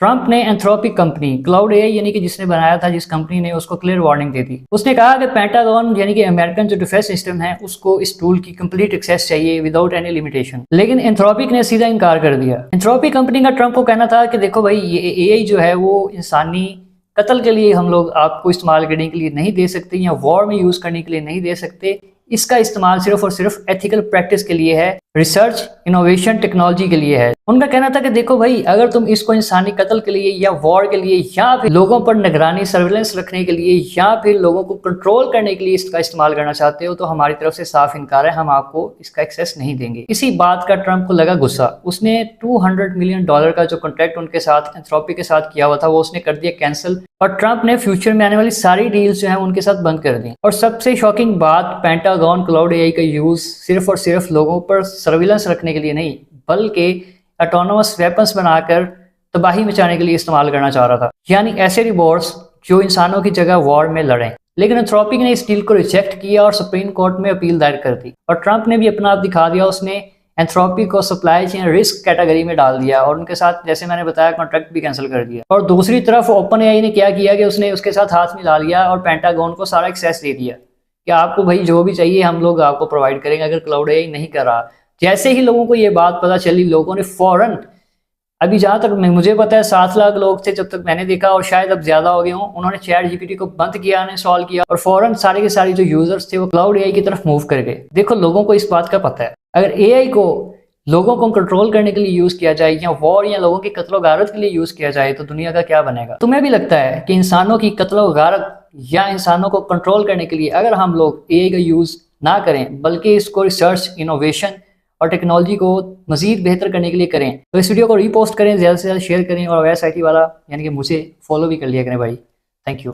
Trump ने Anthropic company Claude AI यानी कि जिसने बनाया था, जिस कंपनी ने, उसको क्लियर वार्निंग दे दी। उसने कहा कि पेंटागन यानी कि अमेरिकन जो डिफेंस सिस्टम है उसको इस टूल की कंप्लीट एक्सेस चाहिए विदाउट एनी लिमिटेशन। लेकिन एंथ्रोपिक ने सीधा इनकार कर दिया। एंथ्रोपिक कंपनी का ट्रंप को कहना था कि देखो भाई, ये एआई जो है वो इंसानी कत्ल के लिए हम लोग आपको इस्तेमाल करने के लिए नहीं दे सकते या वॉर में यूज करने के लिए नहीं दे सकते। इसका इस्तेमाल सिर्फ और सिर्फ एथिकल प्रैक्टिस के लिए है, रिसर्च, इनोवेशन, टेक्नोलॉजी के लिए है। उनका कहना था कि देखो भाई, अगर तुम इसको इंसानी कत्ल के लिए या वॉर के लिए या फिर लोगों पर निगरानी, सर्विलेंस रखने के लिए या फिर लोगों को कंट्रोल करने के लिए इसका इस्तेमाल करना चाहते हो तो हमारी तरफ से साफ इनकार है, हम आपको इसका एक्सेस नहीं देंगे। इसी बात का ट्रंप को लगा गुस्सा। उसने $200 मिलियन का जो कॉन्ट्रैक्ट उनके साथ एंथ्रोपिक के साथ किया हुआ था वो उसने कर दिया कैंसिल, और ट्रंप ने फ्यूचर में आने वाली सारी डील्स जो है उनके साथ बंद कर दी। और सबसे शॉकिंग बात, पेंटागन क्लाउड एआई का यूज सिर्फ और सिर्फ लोगों पर सर्विलेंस रखने के लिए नहीं, बल्कि ऑटोनोमस वेपन्स बनाकर तबाही मचाने के लिए इस्तेमाल करना चाह रहा था, यानी ऐसे रोबोट्स जो इंसानों की जगह वॉर में लड़ें। लेकिन एंथ्रोपिक ने इस डील को रिजेक्ट किया और सुप्रीम कोर्ट में अपील दायर कर दी। और ट्रंप ने भी अपना आप दिखा दिया, उसने एंथ्रोपिक को सप्लाई चेन रिस्क कैटेगरी में डाल दिया और उनके साथ, जैसे मैंने बताया, कॉन्ट्रैक्ट भी कैंसिल कर दिया। और दूसरी तरफ ओपन एआई ने क्या किया कि उसने उसके साथ हाथ मिला लिया और पेंटागन को सारा एक्सेस दे दिया कि आपको भाई जो भी चाहिए हम लोग आपको प्रोवाइड करेंगे अगर क्लाउड एआई नहीं कर रहा। जैसे ही लोगों को ये बात पता चली, लोगों ने फौरन, अभी जहाँ तक मुझे पता है 7 लाख लोग थे जब तक मैंने देखा, और शायद अब ज्यादा हो गए हों, उन्होंने चैट जीपीटी को बंद किया, इंस्टॉल किया और फौरन सारे के सारे जो यूजर्स थे वो क्लाउड एआई की तरफ मूव कर गए। देखो, लोगों को इस बात का पता है, अगर एआई को लोगों को कंट्रोल करने के लिए यूज किया जाए या वॉर या लोगों की कत्लो गारत के लिए यूज किया जाए तो दुनिया का क्या बनेगा। तुम्हें भी लगता है कि इंसानों की कत्लो गारत या इंसानों को कंट्रोल करने के लिए अगर हम लोग एआई का यूज ना करें बल्कि इसको रिसर्च, इनोवेशन और टेक्नोलॉजी को मजीद बेहतर करने के लिए करें, तो इस वीडियो को रीपोस्ट करें, ज़्यादा से ज़्यादा शेयर करें और वैस आईटी वाला यानी कि मुझे फॉलो भी कर लिया करें भाई। Thank you.